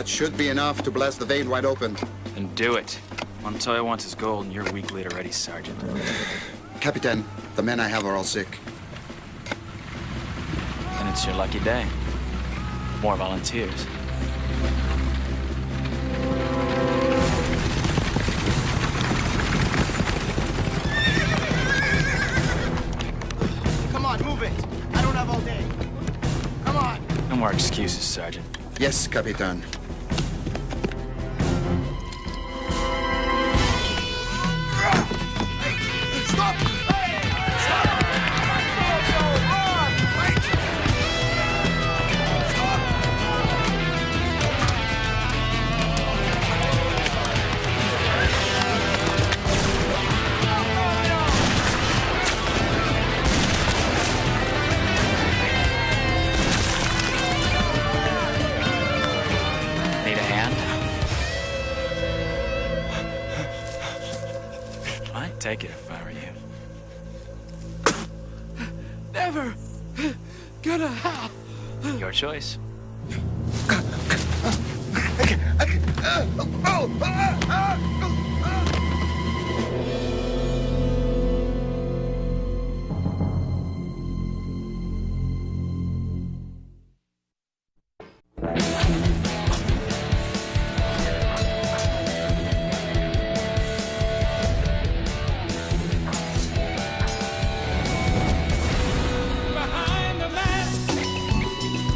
That should be enough to blast the vein wide open. Then do it. Montoya wants his gold, and you're a week late already, Sergeant. Capitan, the men I have are all sick. And it's your lucky day. More volunteers. Come on, move it. I don't have all day. Come on. No more excuses, Sergeant. Yes, Capitan. Stop! Need a hand? I'd take it if I were you. Never gonna help. Your choice. Behind the mask,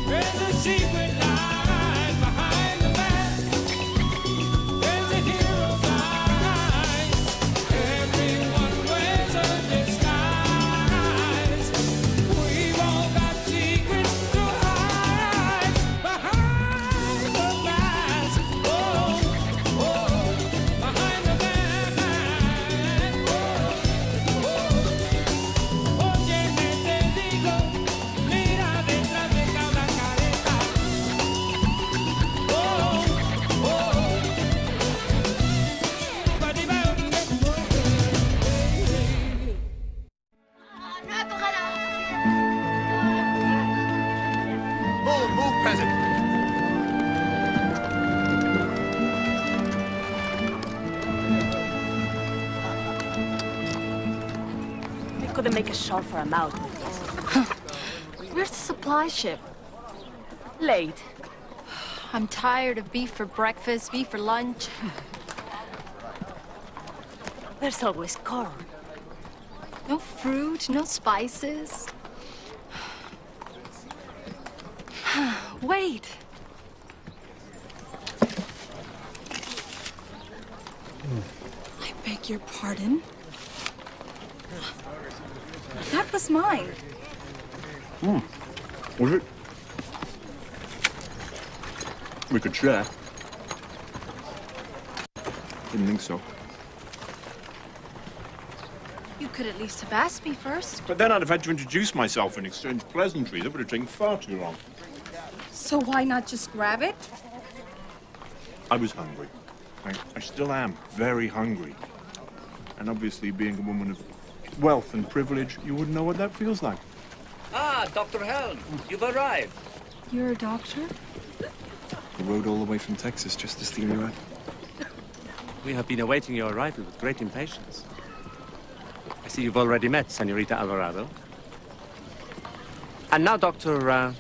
there's a secret lies. Behind the mask, there's a hero's eyes. Everyone wears a disguise. We've all got secrets to hide. Behind the mask, oh, oh, behind the mask, oh, oh. Oye, te digo, mira detrás de cada careta. Oh, oh. Move, President. We couldn't make a shot for a mouth with this. Where's the supply ship? Late. I'm tired of beef for breakfast, beef for lunch. There's always corn. No fruit, no spices. Wait. I beg your pardon? That was mine. Was it? We could share. Didn't think so. You could at least have asked me first. But then I'd have had to introduce myself and exchange pleasantries. That would have taken far too long. So why not just grab it? I was hungry. I still am very hungry. And obviously, being a woman of wealth and privilege, you wouldn't know what that feels like. Ah, Dr. Helm, you've arrived. You're a doctor? I rode all the way from Texas just to steal you out. We have been awaiting your arrival with great impatience. I see you've already met Senorita Alvarado. And now, Doctor,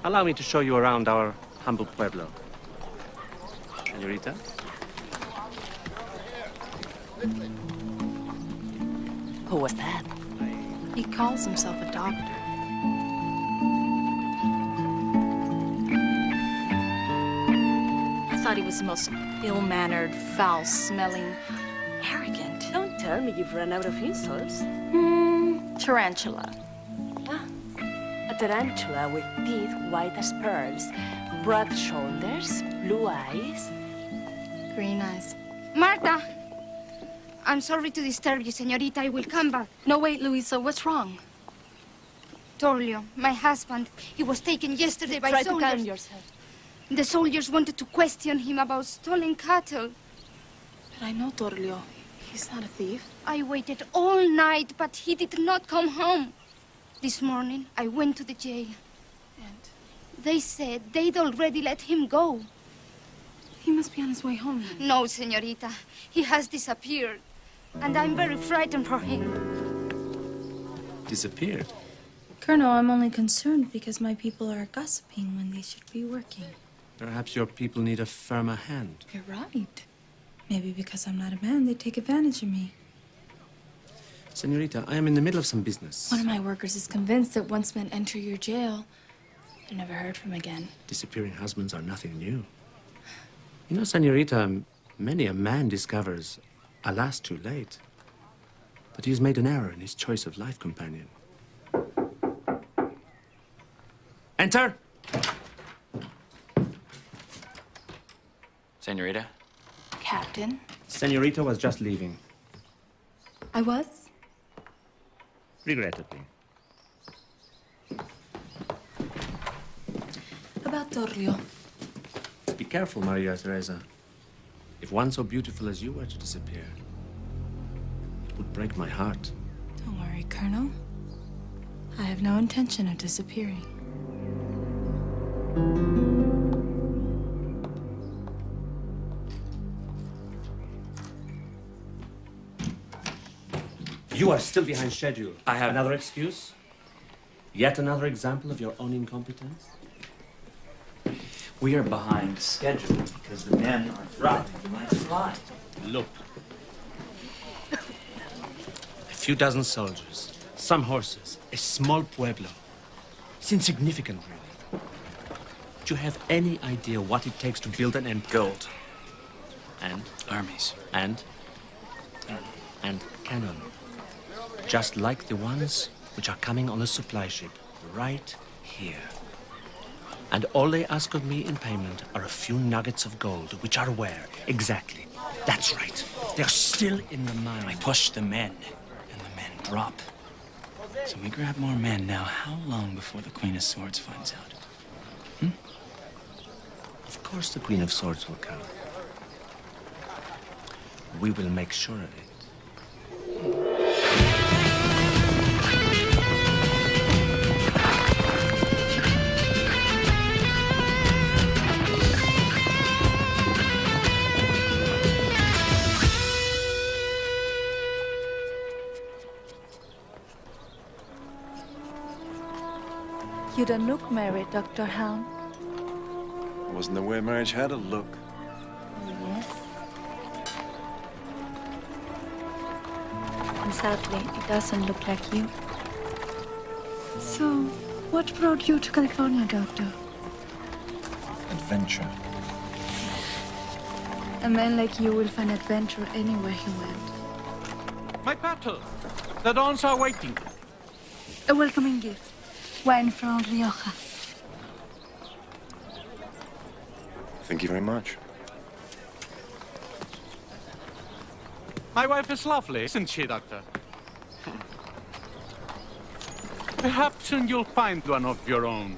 allow me to show you around our humble pueblo. Senorita? Who was that? He calls himself a doctor. I thought he was the most ill-mannered, foul-smelling, arrogant. Don't tell me you've run out of insults. Tarantula. A tarantula with teeth white as pearls, broad shoulders, blue eyes. Green eyes. Marta! I'm sorry to disturb you, señorita. I will come back. No, wait, Luisa, what's wrong? Torlio, my husband, he was taken yesterday by Try to soldiers. calm yourself. The soldiers wanted to question him about stolen cattle. But I know Torlio. He's not a thief. I waited all night, but he did not come home. This morning, I went to the jail. And They said they'd already let him go. He must be on his way home then. No, señorita. He has disappeared. And I'm very frightened for him. Disappeared? Colonel, I'm only concerned because my people are gossiping when they should be working. Perhaps your people need a firmer hand. You're right. Maybe because I'm not a man, they take advantage of me. Senorita, I am in the middle of some business. One of my workers is convinced that once men enter your jail, they're never heard from again. Disappearing husbands are nothing new. You know, Senorita, many a man discovers, alas, too late, that he has made an error in his choice of life companion. Enter! Senorita? Captain? Senorita was just leaving. I was? Regrettably. About Torrio. Be careful, Maria Teresa. If one so beautiful as you were to disappear, it would break my heart. Don't worry, Colonel. I have no intention of disappearing. You are still behind schedule. I have... Another excuse? Yet another example of your own incompetence? We are behind schedule because the men are thriving like fly. Look. A few dozen soldiers, some horses, a small pueblo. It's insignificant, really. Do you have any idea what it takes to build an empire? Gold. And? Armies. And? And cannon. Just like the ones which are coming on a supply ship right here. And all they ask of me in payment are a few nuggets of gold, which are where? Exactly. That's right. They're still in the mine. I push the men, and the men drop. So we grab more men now. How long before the Queen of Swords finds out? Of course the Queen of Swords will come. We will make sure of it. You don't look married, Dr. Hound. Wasn't aware marriage had a look. Yes. And sadly, it doesn't look like you. So, what brought you to California, Doctor? Adventure. A man like you will find adventure anywhere he went. My battle! The dawns are waiting. A welcoming gift. Wine from Rioja. Thank you very much. My wife is lovely, isn't she, Doctor? Perhaps soon you'll find one of your own.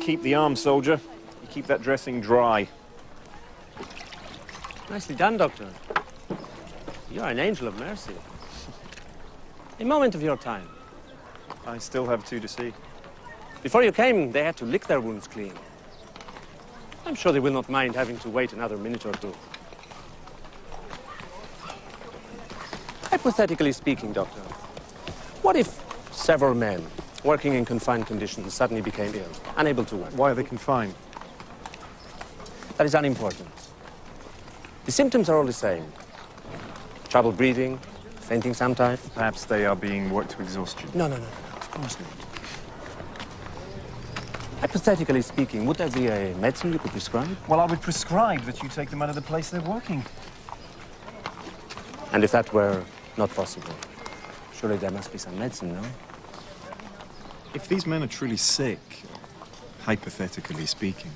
Keep the arm, soldier. You keep that dressing dry. Nicely done, Doctor. You're an angel of mercy. A moment of your time. I still have two to see. Before you came, they had to lick their wounds clean. I'm sure they will not mind having to wait another minute or two. Hypothetically speaking, Doctor, what if several men working in confined conditions suddenly became ill, unable to work? Why are they confined? That is unimportant. The symptoms are all the same. Trouble breathing, fainting sometimes. Perhaps they are being worked to exhaustion. No, of course not. Hypothetically speaking, would there be a medicine you could prescribe? Well, I would prescribe that you take them out of the place they're working. And if that were not possible, surely there must be some medicine, no? If these men are truly sick, hypothetically speaking,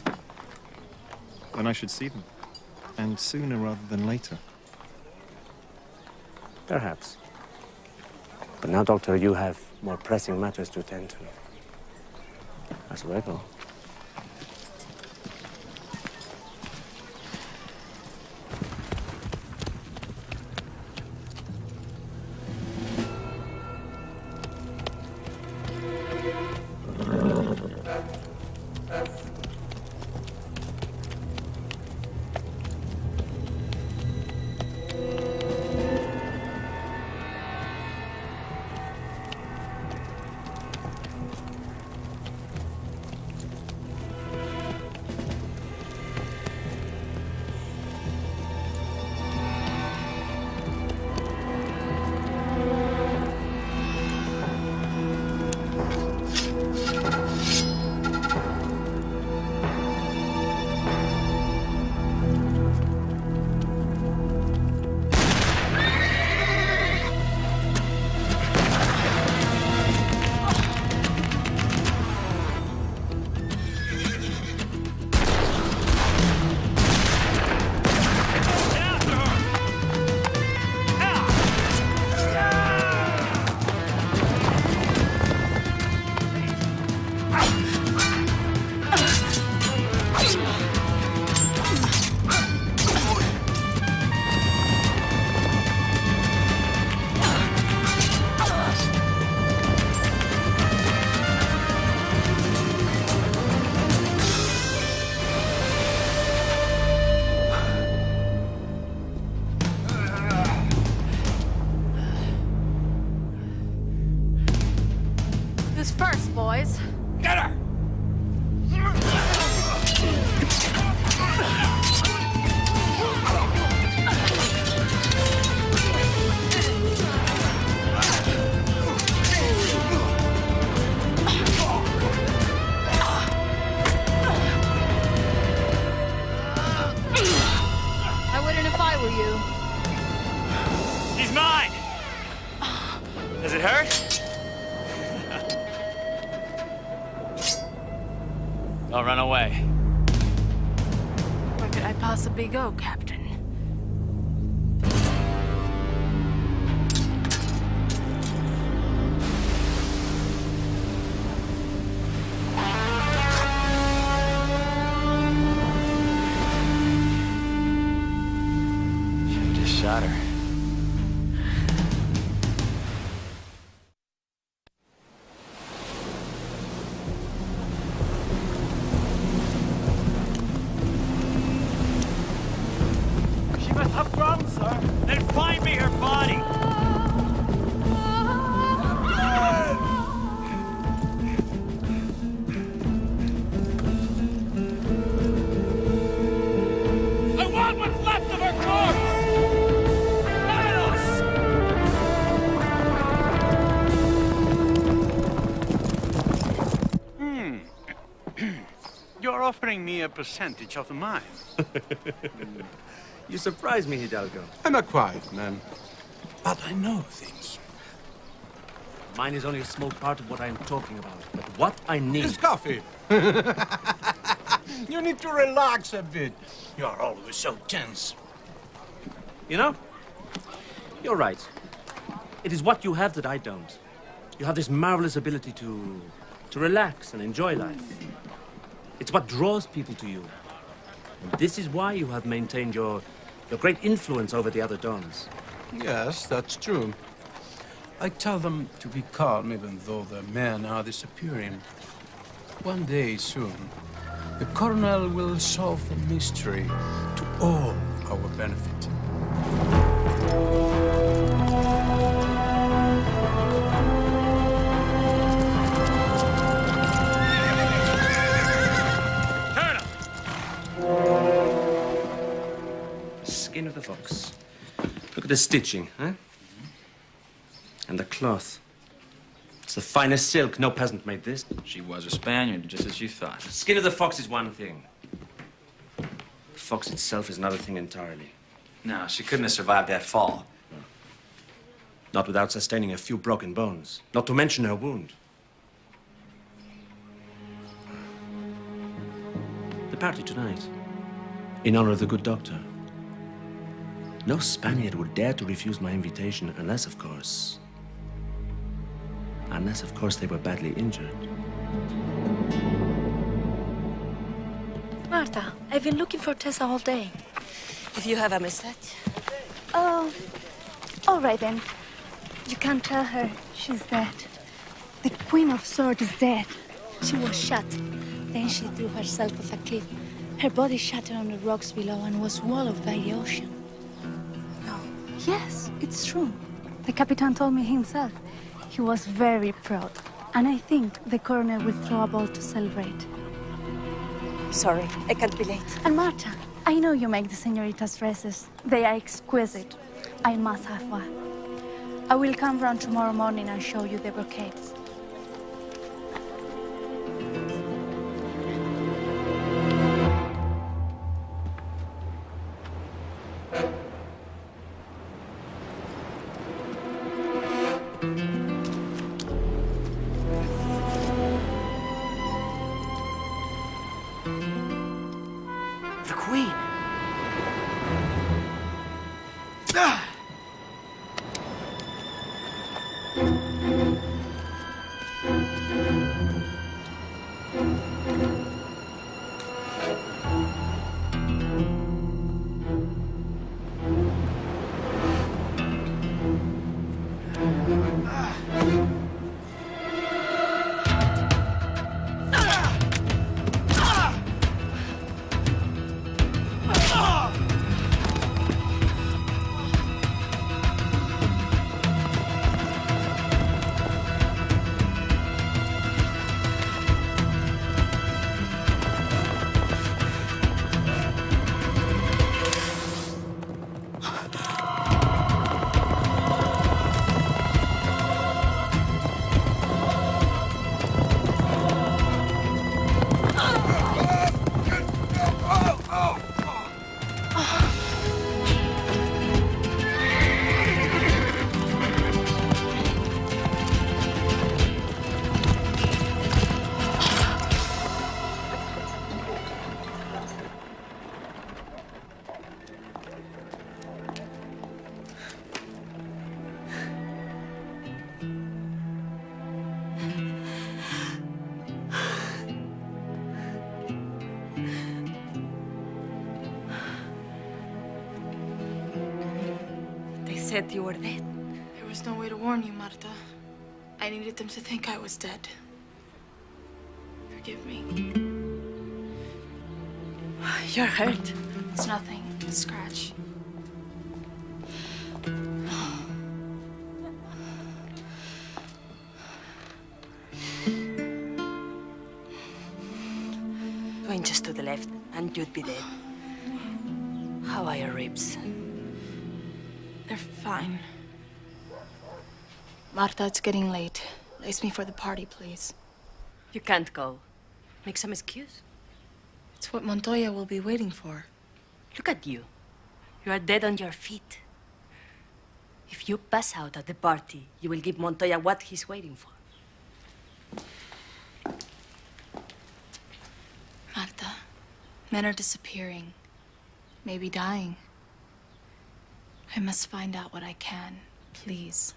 then I should see them. And sooner rather than later. Perhaps. But now, Doctor, you have more pressing matters to attend to. As well. First, boys. Get her! I wouldn't if I were you. He's mine! Does it hurt? Don't run away. Where could I possibly go, Captain? Should've just shot her. Up front, sir. Then find me her body! I want what's left of her corpse! You're offering me a percentage of the mine. You surprise me, Hidalgo. I'm a quiet man, but I know things. Mine is only a small part of what I'm talking about. But what I need... It's coffee. You need to relax a bit. You're always so tense. You know, you're right. It is what you have that I don't. You have this marvelous ability to relax and enjoy life. It's what draws people to you. And this is why you have maintained your great influence over the other Dons. Yes, that's true. I tell them to be calm even though the men are disappearing. One day soon, the Colonel will solve the mystery to all our benefit. at the stitching, huh? And the cloth. It's the finest silk. No peasant made this. She was a Spaniard, just as you thought. The skin of the fox is one thing. The fox itself is another thing entirely. No, she couldn't have survived that fall. Not without sustaining a few broken bones. Not to mention her wound. The party tonight, in honor of the good doctor. No Spaniard would dare to refuse my invitation unless, of course, they were badly injured. Marta, I've been looking for Tessa all day. If you have a message. Oh, all right then. You can't tell her she's dead. The Queen of Swords is dead. She was shot. Then she threw herself off a cliff. Her body shattered on the rocks below and was swallowed by the ocean. No. Yes, it's true. The Capitan told me himself. He was very proud. And I think the coroner will throw a ball to celebrate. Sorry, I can't be late. And Marta, I know you make the señorita's dresses. They are exquisite. I must have one. I will come round tomorrow morning and show you the brocades. The Queen. Said you were dead. There was no way to warn you, Marta. I needed them to think I was dead. Forgive me. You're hurt. It's nothing. A scratch. Two inches to the left, and you'd be dead. How are your ribs? They're fine. Marta, it's getting late. Lace me for the party, please. You can't go. Make some excuse. It's what Montoya will be waiting for. Look at you. You are dead on your feet. If you pass out at the party, you will give Montoya what he's waiting for. Marta, men are disappearing. Maybe dying. I must find out what I can. Please.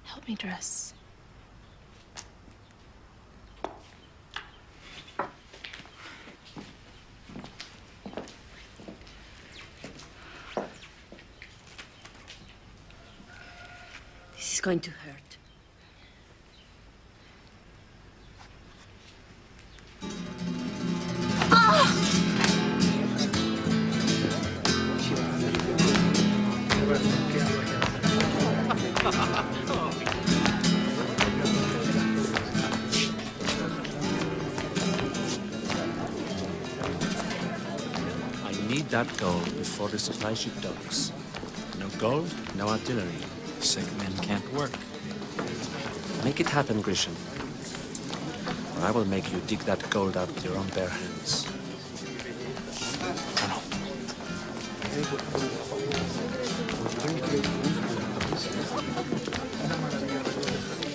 Help me dress. This is going to hurt. I need that gold before the supply ship docks. No gold, no artillery. Sick men can't work. Make it happen, Grisham. Or I will make you dig that gold out with your own bare hands. Colonel.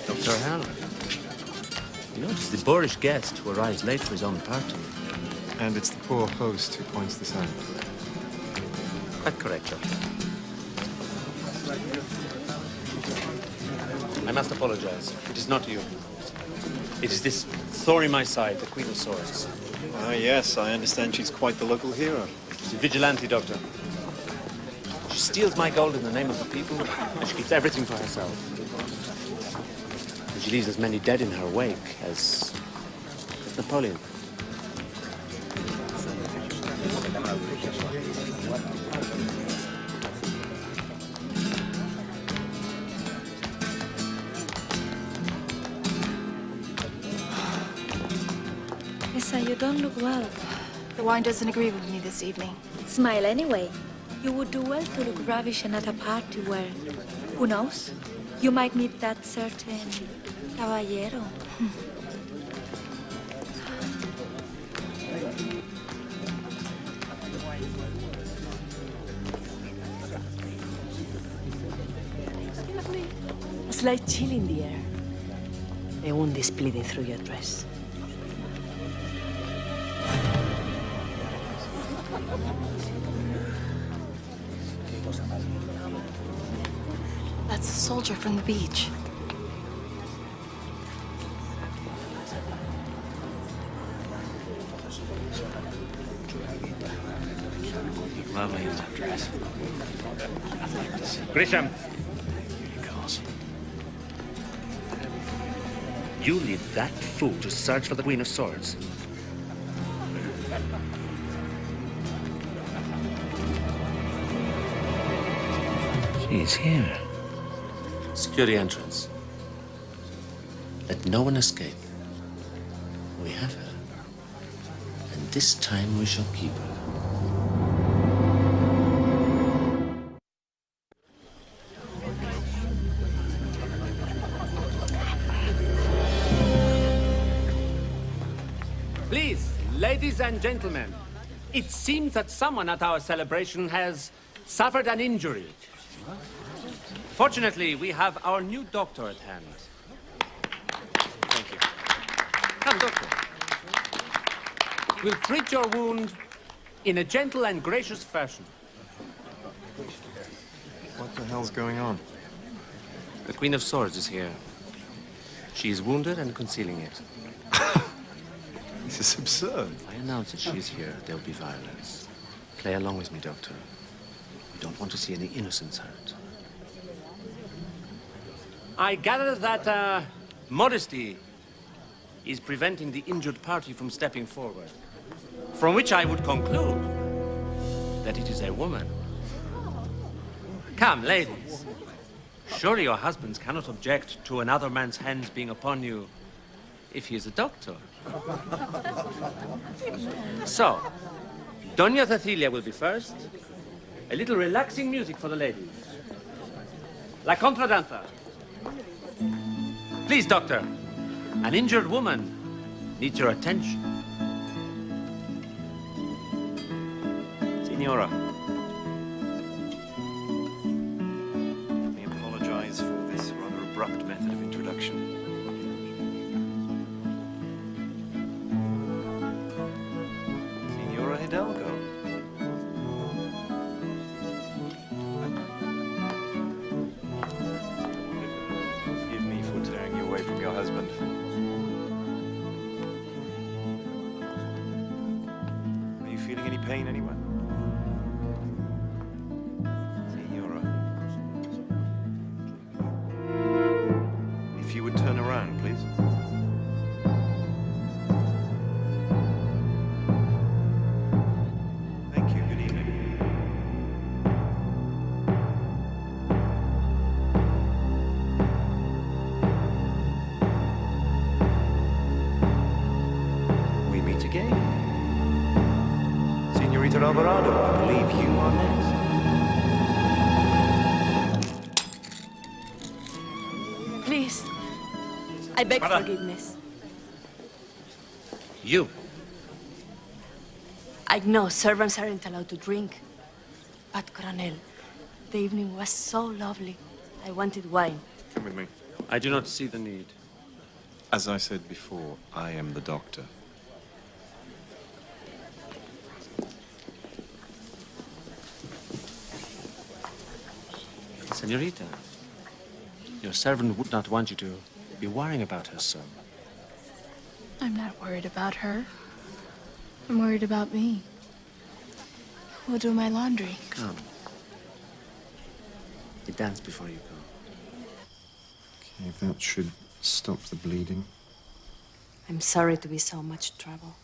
Dr. Hal, you notice the boorish guest who arrives late for his own party. And it's the poor host who points this out. Quite correct, Doctor. I must apologize. It is not you. It is this thorn in my side, the Queen of Swords. Ah, yes, I understand she's quite the local hero. She's a vigilante, Doctor. She steals my gold in the name of the people, and she keeps everything for herself. And she leaves as many dead in her wake as Napoleon. Lisa, you don't look well. The wine doesn't agree with me this evening. Smile anyway. You would do well to look ravishing at a party where, who knows, you might meet that certain caballero. A slight chill in the air. A wound is bleeding through your dress. That's a soldier from the beach. Lovely in that dress. I'd like to see. Grisham, Here he goes. you lead that fool to search for the Queen of Swords. She's here. Secure the entrance. Let no one escape. We have her. And this time we shall keep her. Please, ladies and gentlemen, it seems that someone at our celebration has suffered an injury. Fortunately, we have our new doctor at hand. Thank you. Come, doctor. We'll treat your wound in a gentle and gracious fashion. What the hell's going on? The Queen of Swords is here. She is wounded and concealing it. This is absurd. If I announce that she is here, there will be violence. Play along with me, Doctor. We don't want to see any innocents hurt. I gather that modesty is preventing the injured party from stepping forward. From which I would conclude that it is a woman. Come, ladies. Surely your husbands cannot object to another man's hands being upon you if he is a doctor. So, Doña Cecilia will be first. A little relaxing music for the ladies. La contradanza. Please, doctor. An injured woman needs your attention. Signora. Let me apologize for this rather abrupt method of introduction. Signora Hidalgo. Forgive me for tearing you away from your husband. Are you feeling any pain anywhere? Signora. If you would turn around, please. Thank you. Good evening. We meet again. Señorita Alvarado, I believe you are next. Please. I beg Mother. forgiveness. You. I know servants aren't allowed to drink. But, Coronel, the evening was so lovely. I wanted wine. Come with me. I do not see the need. As I said before, I am the doctor. Senorita, your servant would not want you to be worrying about her so. I'm not worried about her. I'm worried about me. Who will do my laundry? Come. We dance before you go. Okay, that should stop the bleeding. I'm sorry to be so much trouble.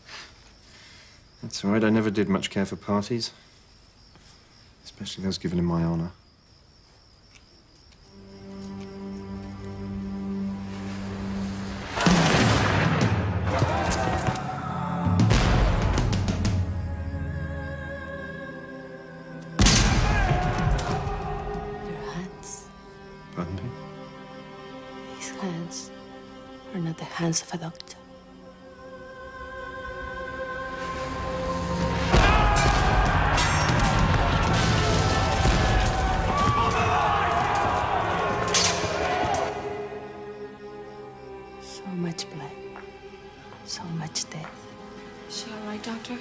That's all right. I never did much care for parties. Especially those given in my honor. Your hands. Pardon me? These hands are not the hands of a doctor. So much blood. So much death. Is she all right, Doctor?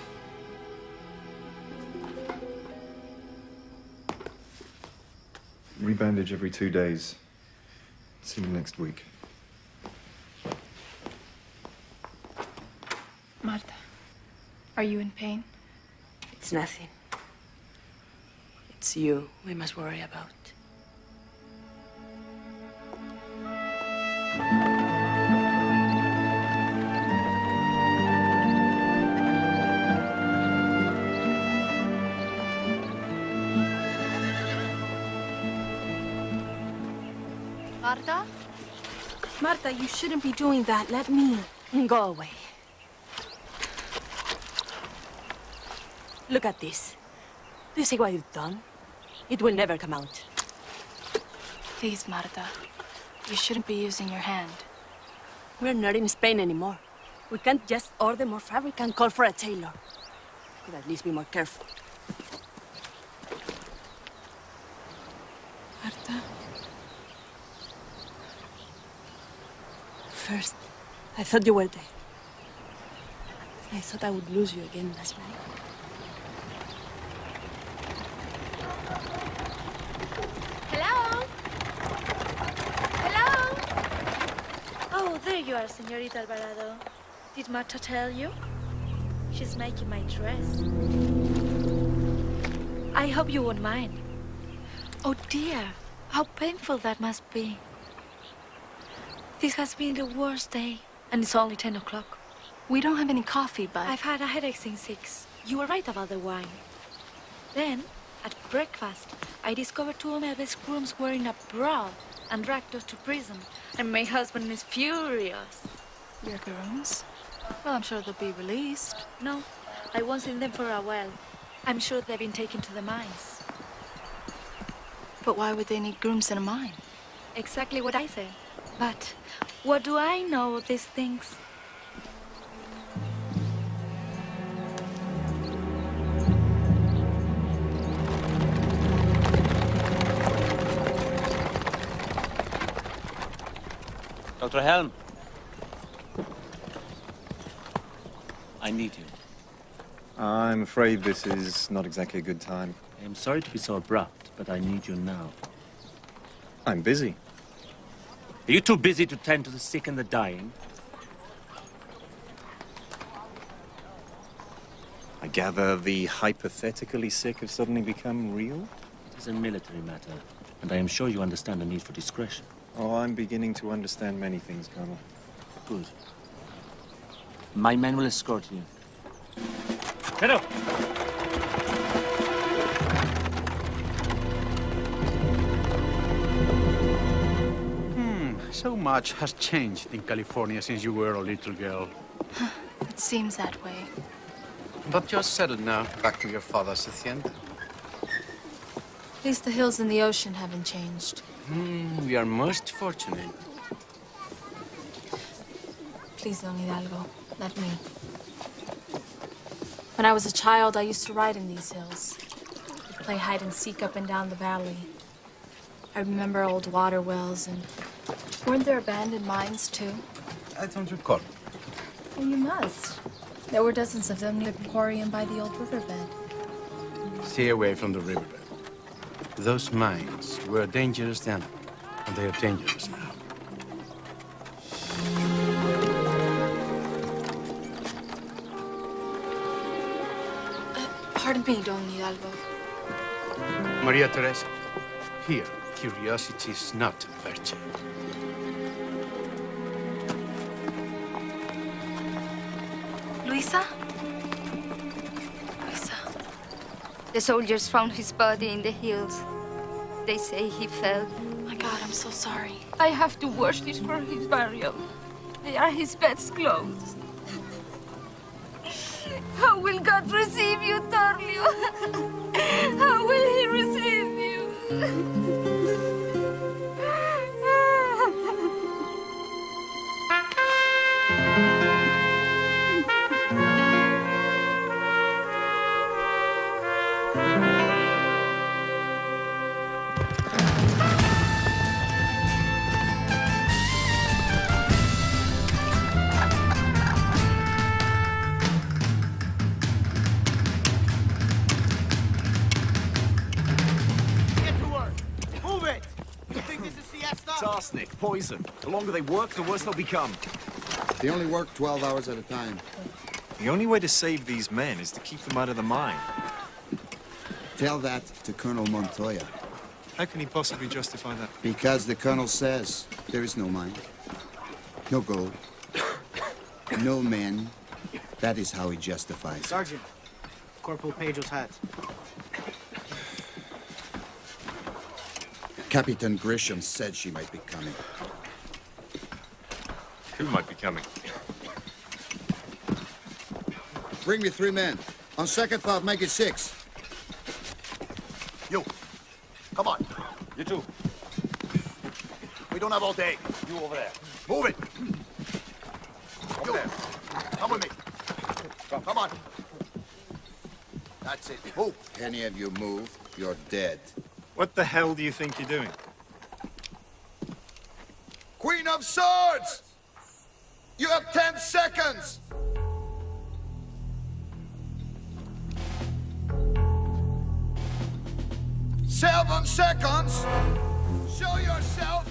Rebandage every 2 days. See you next week. Marta, are you in pain? It's nothing. It's you we must worry about. Marta? Marta, you shouldn't be doing that. Let me. Go away. Look at this. Do you see what you've done? It will never come out. Please, Marta. You shouldn't be using your hand. We're not in Spain anymore. We can't just order more fabric and call for a tailor. Could at least be more careful. Marta? First, I thought you were dead. I thought I would lose you again last night. Hello? Hello? Oh, there you are, Señorita Alvarado. Did Marta tell you? She's making my dress. I hope you won't mind. Oh, dear. How painful that must be. This has been the worst day, and it's only 10 o'clock. We don't have any coffee, but... I've had a headache since 6. You were right about the wine. Then, at breakfast, I discovered 2 of my best grooms wearing a bra and dragged us to prison. And my husband is furious. Your grooms? Well, I'm sure they'll be released. No, I won't see them for a while. I'm sure they've been taken to the mines. But why would they need grooms in a mine? Exactly what I said. But what do I know of these things? Dr. Helm. I need you. I'm afraid this is not exactly a good time. I am sorry to be so abrupt, but I need you now. I'm busy. Are you too busy to tend to the sick and the dying? I gather the hypothetically sick have suddenly become real? It is a military matter, and I am sure you understand the need for discretion. Oh, I'm beginning to understand many things, Colonel. Good. My men will escort you. Get up! So much has changed in California since you were a little girl. It seems that way. But you're settled now, back to your father's hacienda. At least the hills and the ocean haven't changed. We are most fortunate. Please, Don Hidalgo, let me. When I was a child, I used to ride in these hills. We'd play hide and seek up and down the valley. I remember old water wells, and weren't there abandoned mines, too? I don't recall. Well, you must. There were dozens of them near the quarry and by the old riverbed. Stay away from the riverbed. Those mines were dangerous then, and they are dangerous now. Pardon me, Don Hidalgo. Maria Teresa, here, curiosity is not a virtue. Luisa? Luisa. The soldiers found his body in the hills. They say he fell. My God, I'm so sorry. I have to wash these for his burial. They are his best clothes. How will God receive you, Torlio? How will he receive you? Get to work. Move it. You think this is siesta? It's arsenic, poison. The longer they work, the worse they'll become. They only work 12 hours at a time. The only way to save these men is to keep them out of the mine. Tell that to Colonel Montoya. How can he possibly justify that? Because the colonel says there is no mine, no gold, no men. That is how he justifies it. Sergeant, Corporal Pedro's hat. Captain Grisham said she might be coming. Who might be coming? Bring me 3 men. On second thought, make it 6. You. Come on. You two. We don't have all day. You over there. Move it. Over there. Come with me. Come on. That's it. Move. Any of you move, you're dead. What the hell do you think you're doing? Queen of Swords! You have 10 seconds! Seven seconds! Show yourself,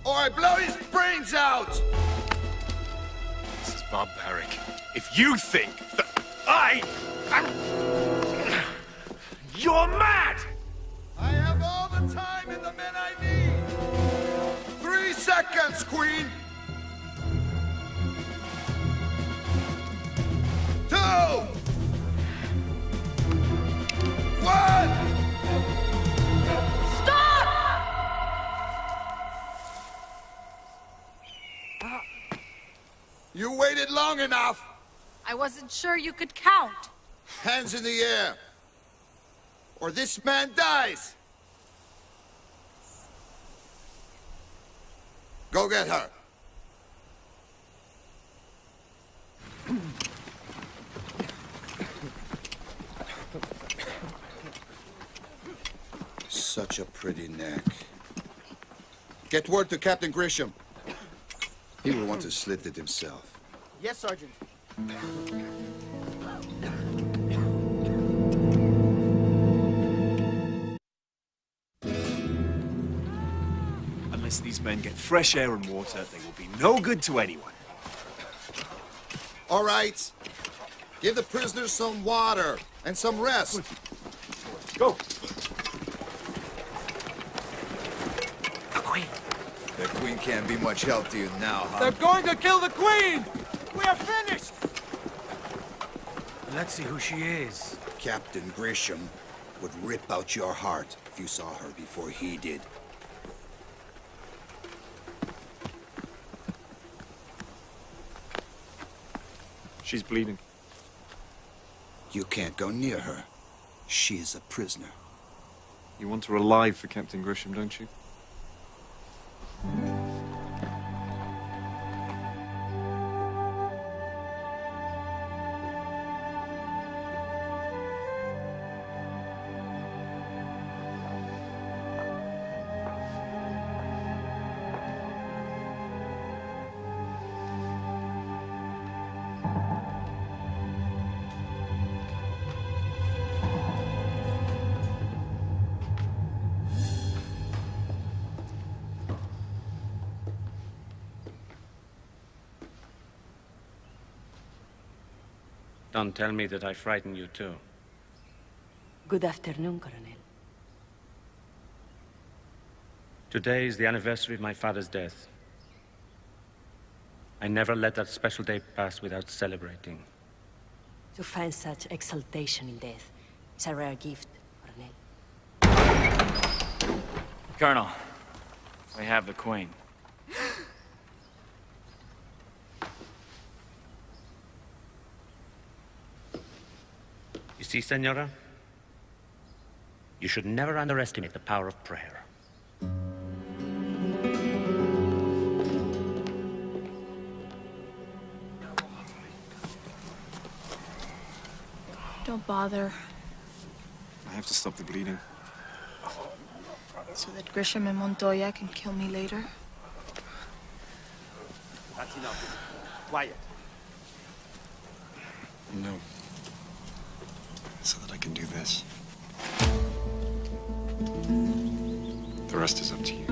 or I blow his brains out! This is barbaric. If you think that I am... You're mad! I have all the time and the men I need! 3 seconds, Queen! 2! 1! You waited long enough. I wasn't sure you could count. Hands in the air. Or this man dies. Go get her. Such a pretty neck. Get word to Captain Grisham. He will want to slit it himself. Yes, Sergeant. Unless these men get fresh air and water, they will be no good to anyone. All right. Give the prisoners some water and some rest. Go. The Queen can't be much help to you now, huh? They're going to kill the Queen! We are finished! Let's see who she is. Captain Grisham would rip out your heart if you saw her before he did. She's bleeding. You can't go near her. She is a prisoner. You want her alive for Captain Grisham, don't you? Don't tell me that I frighten you too. Good afternoon, Colonel. Today is the anniversary of my father's death. I never let that special day pass without celebrating. To find such exaltation in death is a rare gift, Colonel. Colonel, we have the Queen. You see, Senora? You should never underestimate the power of prayer. Don't bother. I have to stop the bleeding. So that Grisham and Montoya can kill me later? That's enough. Quiet. No. So that I can do this. The rest is up to you.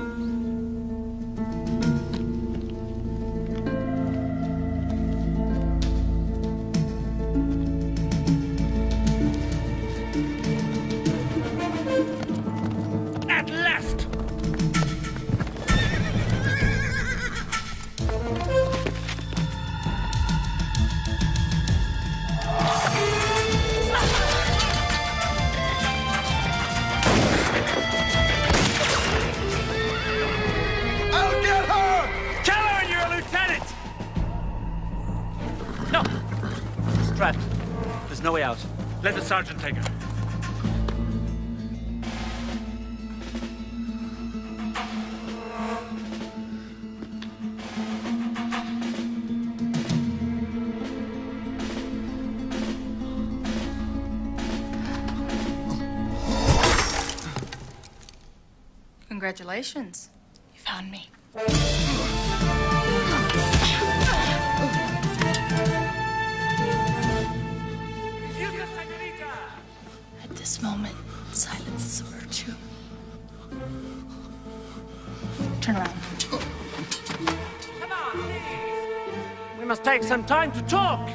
At last! I'll get her! Kill her and you're a lieutenant! No! She's trapped. There's no way out. Let the sergeant take her. Congratulations. You found me. At this moment, silence is a virtue. Turn around. Come on, please. We must take some time to talk.